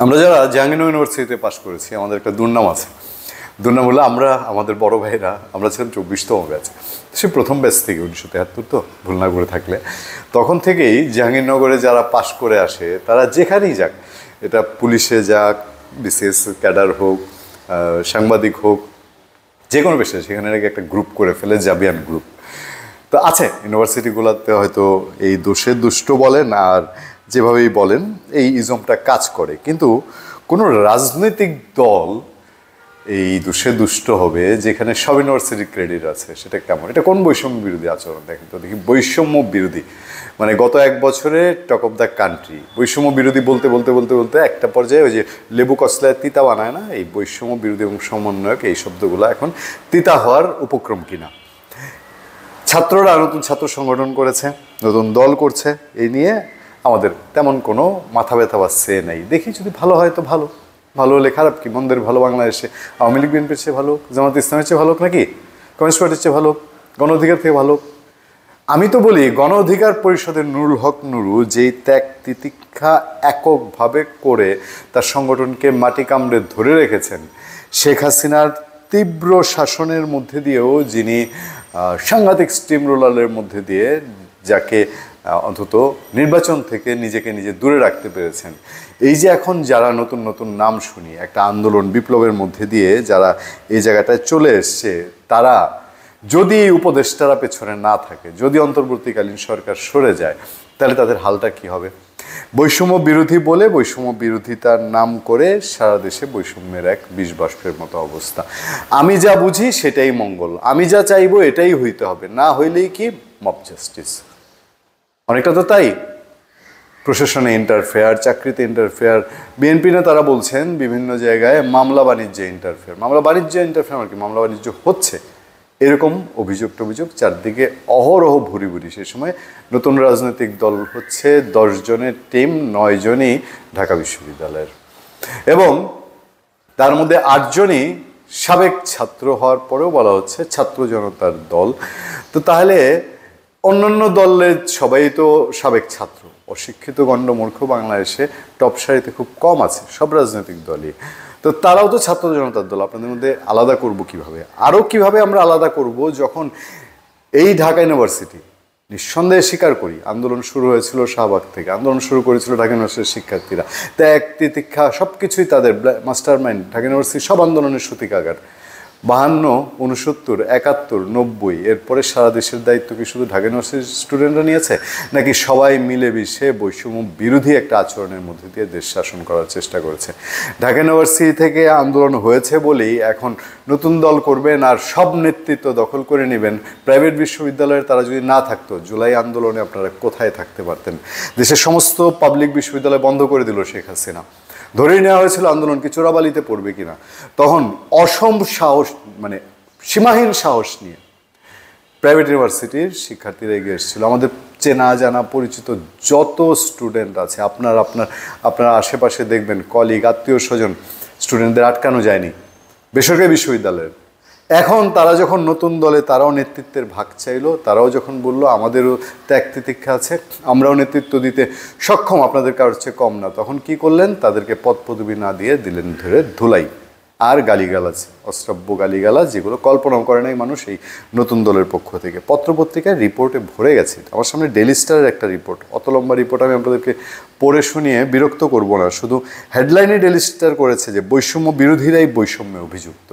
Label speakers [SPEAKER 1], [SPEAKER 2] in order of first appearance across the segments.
[SPEAKER 1] আমরা যারা জাহাঙ্গীরনগর ইউনিভার্সিটিতে পাশ করেছি আমাদের একটা দুর্নাম আছে। দুর্নাম হলো আমরা আমাদের বড় ভাইরা আমরা ছিলাম 24তম ব্যাচ, সে প্রথম ব্যাচ থেকে 1973 তো ভুল না করে থাকলে, তখন থেকেই জাহাঙ্গীরনগরে যারা পাশ করে আসে তারা যেখানেই যাক, এটা পুলিশে যাক, বিসিএস ক্যাডার হোক, সাংবাদিক হোক, যে কোনো পেশায় সেখানে নাকি একটা গ্রুপ করে ফেলে, জাবিয়ান গ্রুপ। তো আছে ইউনিভার্সিটিগুলোতে হয়তো এই দোষে দুষ্ট বলেন আর যেভাবেই বলেন এই ইজমটা কাজ করে, কিন্তু কোনো রাজনৈতিক দল এই দোষে দুষ্ট হবে যেখানে সব ইউনিভার্সিটির ক্রেডিট আছে, সেটা কেমন? এটা কোন বৈষম্য বিরোধী আচরণ? দেখেন তো দেখি, বৈষম্য বিরোধী মানে গত এক বছরে টক অফ দ্য কান্ট্রি। বৈষম্য বিরোধী বলতে বলতে বলতে বলতে একটা পর্যায়ে ওই যে লেবু কসলায় তিতা বানায় না, এই বৈষম্য বিরোধী এবং সমন্বয়ক এই শব্দগুলো এখন তিতা হওয়ার উপক্রম কিনা। ছাত্ররা নতুন ছাত্র সংগঠন করেছে, নতুন দল করছে, এই নিয়ে আমাদের তেমন কোনো মাথা ব্যথা বা সে নেই। দেখি যদি ভালো হয় তো ভালো, ভালো হলে খারাপ কি? মন্দের ভালো বাংলাদেশে আওয়ামী লীগ বিএনপির চেয়ে ভালো, জামাত ইসলামের চেয়ে ভালো নাকি, কমিউনিস্ট পার্টির চেয়ে ভালো, গণ অধিকার থেকে ভালো। আমি তো বলি গণ অধিকার পরিষদের নুরুল হক নুরু যেই ত্যাগ তিতিক্ষা এককভাবে করে তার সংগঠনকে মাটি কামড়ে ধরে রেখেছেন, শেখ হাসিনার তীব্র শাসনের মধ্যে দিয়েও যিনি সাংঘাতিক স্টিম রোলারের মধ্যে দিয়ে যাকে অন্তত নির্বাচন থেকে নিজেকে নিজে দূরে রাখতে পেরেছেন, এই যে এখন যারা নতুন নতুন নাম শুনি একটা আন্দোলন বিপ্লবের মধ্যে দিয়ে যারা এই জায়গাটায় চলে এসছে, তারা যদি উপদেষ্টারা পেছনে না থাকে, যদি অন্তর্বর্তীকালীন সরকার সরে যায়, তাহলে তাদের হালটা কি হবে? বৈষম্য বিরোধী বলে বৈষম্য বিরোধিতার নাম করে সারা দেশে বৈষম্যের এক বিষ বাষ্পের মতো অবস্থা। আমি যা বুঝি সেটাই মঙ্গল, আমি যা চাইবো এটাই হইতে হবে, না হইলেই কি মব জাস্টিস। অনেকটা তো তাই, প্রশাসনে ইন্টারফেয়ার, চাকরিতে ইন্টারফেয়ার। বিএনপি নেতারা বলছেন বিভিন্ন জায়গায় মামলা বাণিজ্যে ইন্টারফেয়ার। মামলা বাণিজ্যে ইন্টারফেয়ার মানে কি? মামলা বাণিজ্য হচ্ছে এরকম অভিযোগ টভিযোগ চারদিকে অহরহ ভুরি ভুরি। সে সময় নতুন রাজনৈতিক দল হচ্ছে 10 জনের টিম, 9 জনই ঢাকা বিশ্ববিদ্যালয়ের, এবং তার মধ্যে 8 জনই সাবেক ছাত্র হওয়ার পরেও বলা হচ্ছে ছাত্র জনতার দল। তো তাহলে অন্যান্য দলের সবাই তো সাবেক ছাত্র, অশিক্ষিত গণ্ডমূর্খ বাংলাদেশে টপ সারিতে খুব কম আছে, সব রাজনৈতিক দলই। তো তারাও তো ছাত্র জনতার দল। আপনাদের মধ্যে আলাদা করব কিভাবে? আরও কিভাবে আমরা আলাদা করব যখন এই ঢাকা ইউনিভার্সিটি, নিঃসন্দেহে স্বীকার করি আন্দোলন শুরু হয়েছিল শাহবাগ থেকে, আন্দোলন শুরু করেছিল ঢাকা ইউনিভার্সিটির শিক্ষার্থীরা, ত্যাগ তিতিক্ষা সব কিছুই তাদের মাস্টার মাইন্ড। ঢাকা ইউনিভার্সিটির সব আন্দোলনের সূতিকাগার। 52, 69, 71, 90 এরপরে সারা দেশের দায়িত্ব কি শুধু ঢাকা ইউনিভার্সিটির স্টুডেন্টরা নিয়েছে, নাকি সবাই মিলেমিশে বৈষম্য বিরোধী একটা আচরণের মধ্যে দিয়ে দেশ শাসন করার চেষ্টা করেছে? ঢাকা ইউনিভার্সিটি থেকে আন্দোলন হয়েছে বলেই এখন নতুন দল করবেন আর সব নেতৃত্ব দখল করে নেবেন। প্রাইভেট বিশ্ববিদ্যালয়ের তারা যদি না থাকতো, জুলাই আন্দোলনে আপনারা কোথায় থাকতে পারতেন? দেশের সমস্ত পাবলিক বিশ্ববিদ্যালয় বন্ধ করে দিল শেখ হাসিনা। ধরেই নেওয়া হয়েছিল আন্দোলন কি চোরাবালিতে পড়বে কিনা। তখন অসম সাহস, মানে সীমাহীন সাহস নিয়ে প্রাইভেট ইউনিভার্সিটির শিক্ষার্থীরা এগিয়ে এসেছিল। আমাদের চেনা জানা পরিচিত যত স্টুডেন্ট আছে, আপনার আশেপাশে দেখবেন কলিগ, আত্মীয় স্বজন, স্টুডেন্টদের আটকানো যায়নি বেসরকারি বিশ্ববিদ্যালয়ের। এখন তারা যখন নতুন দলে তারাও নেতৃত্বের ভাগ চাইলো, তারাও যখন বললো আমাদেরও ত্যাগ তিতিক্ষা আছে, আমরাও নেতৃত্ব দিতে সক্ষম, আপনাদের কারোর চেয়ে কম না, তখন কি করলেন? তাদেরকে পদ পদবি না দিয়ে দিলেন ধরে ধুলাই আর গালিগালাজ, অশ্রাব্য গালিগালাজ, যেগুলো কল্পনাও করে নাই মানুষ এই নতুন দলের পক্ষ থেকে। পত্রপত্রিকায় রিপোর্টে ভরে গেছে। আমার সামনে ডেইলি স্টারের একটা রিপোর্ট, অত লম্বা রিপোর্ট আমি আপনাদেরকে পড়ে শুনিয়ে বিরক্ত করব না, শুধু হেডলাইনে ডেইলি স্টার করেছে যে বৈষম্য বিরোধীরাই বৈষম্যে অভিযুক্ত।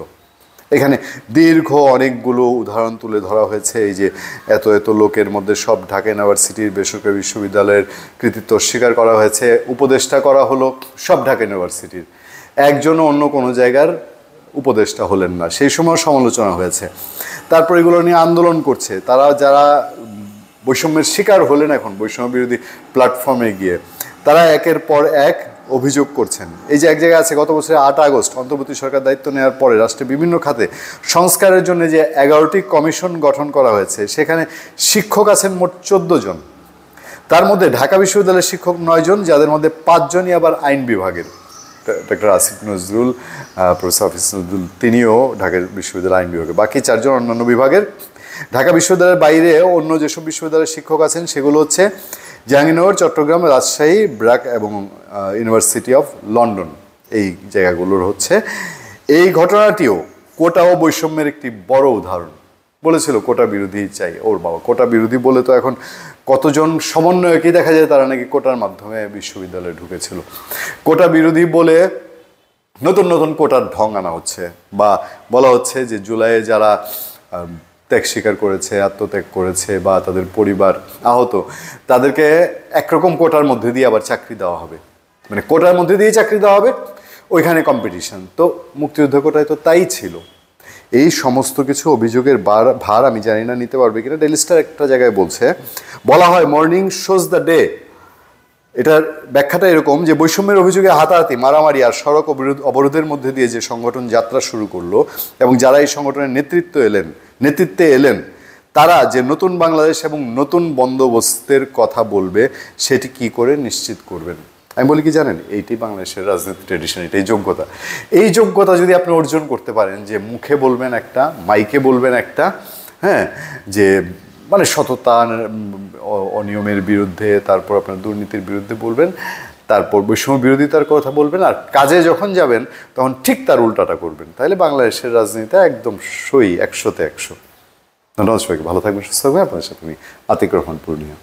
[SPEAKER 1] এখানে দীর্ঘ অনেকগুলো উদাহরণ তুলে ধরা হয়েছে। এই যে এত এত লোকের মধ্যে সব ঢাকা ইউনিভার্সিটির বেসরকারি বিশ্ববিদ্যালয়ের কৃতিত্ব অস্বীকার করা হয়েছে, উপদেষ্টা করা হলো সব ঢাকা ইউনিভার্সিটির, একজনও অন্য কোনো জায়গার উপদেষ্টা হলেন না, সেই সময় সমালোচনা হয়েছে। তারপর এগুলো নিয়ে আন্দোলন করছে তারা, যারা বৈষম্যের শিকার হলেন এখন বৈষম্য বিরোধী প্ল্যাটফর্মে গিয়ে, তারা একের পর এক অভিযোগ করছেন। এই যে এক জায়গায় আছে, গত বছরের 8 আগস্ট অন্তর্বর্তী সরকার দায়িত্ব নেওয়ার পরে রাষ্ট্রের বিভিন্ন খাতে সংস্কারের জন্য যে 11টি কমিশন গঠন করা হয়েছে, সেখানে শিক্ষক আছেন মোট 14 জন। তার মধ্যে ঢাকা বিশ্ববিদ্যালয়ের শিক্ষক 9 জন, যাদের মধ্যে 5 জনই আবার আইন বিভাগের। ডক্টর আসিফ নজরুল, প্রফেসর হাফিজ নজরুল, তিনিও ঢাকা বিশ্ববিদ্যালয় আইন বিভাগে, বাকি 4 জন অন্যান্য বিভাগের। ঢাকা বিশ্ববিদ্যালয়ের বাইরে অন্য যেসব বিশ্ববিদ্যালয়ের শিক্ষক আছেন সেগুলো হচ্ছে জাহাঙ্গীরনগর, চট্টগ্রাম, রাজশাহী, ব্র্যাক এবং ইউনিভার্সিটি অফ লন্ডন, এই জায়গাগুলোর হচ্ছে। এই ঘটনাটিও কোটা ও বৈষম্যের একটি বড় উদাহরণ। বলেছিল কোটা বিরোধী চাই, ওর বাবা কোটা বিরোধী বলে তো এখন কতজন সমন্বয়কই দেখা যায় তারা নাকি কোটার মাধ্যমে বিশ্ববিদ্যালয়ে ঢুকেছিল। কোটা বিরোধী বলে নতুন নতুন কোটার ঢং আনা হচ্ছে, বা বলা হচ্ছে যে জুলাইয়ে যারা ত্যাগ স্বীকার করেছে, আত্মত্যাগ করেছে বা তাদের পরিবার আহত, তাদেরকে একরকম কোটার মধ্যে দিয়ে আবার চাকরি দেওয়া হবে, মানে কোটার মধ্যে দিয়ে চাকরি দেওয়া হবে, ওইখানে কম্পিটিশন। তো মুক্তিযুদ্ধ কোটায় তো তাই ছিল। এই সমস্ত কিছু অভিযোগের ভার আমি জানি না নিতে পারবে কিনা। ডেইলি স্টার একটা জায়গায় বলা হয় মর্নিং শোজ দ্য ডে। এটার ব্যাখ্যাটা এরকম যে বৈষম্যের অভিযোগে হাতাহাতি, মারামারি আর সড়ক অবরোধের মধ্যে দিয়ে যে সংগঠন যাত্রা শুরু করলো এবং যারা এই সংগঠনের নেতৃত্বে এলেন তারা যে নতুন বাংলাদেশ এবং নতুন বন্দোবস্তের কথা বলবে সেটি কি করে নিশ্চিত করবেন। আমি বলি কি জানেন, এইটি বাংলাদেশের রাজনীতি ট্রেডিশন, এটাই যোগ্যতা। এই যোগ্যতা যদি আপনি অর্জন করতে পারেন যে মুখে বলবেন একটা, মাইকে বলবেন একটা, হ্যাঁ, যে মানে সততা, অনিয়মের বিরুদ্ধে, তারপর আপনার দুর্নীতির বিরুদ্ধে বলবেন, তারপর বৈষম্য বিরোধিতার কথা বলবেন, আর কাজে যখন যাবেন তখন ঠিক তার উল্টাটা করবেন, তাহলে বাংলাদেশের রাজনীতিতে একদম সই 100-তে 100। ধন্যবাদ সবাইকে, ভালো থাকবেন, সুস্থ থাকবেন। আপনার সাথে আমি আতিক রহমান পূর্ণিয়া।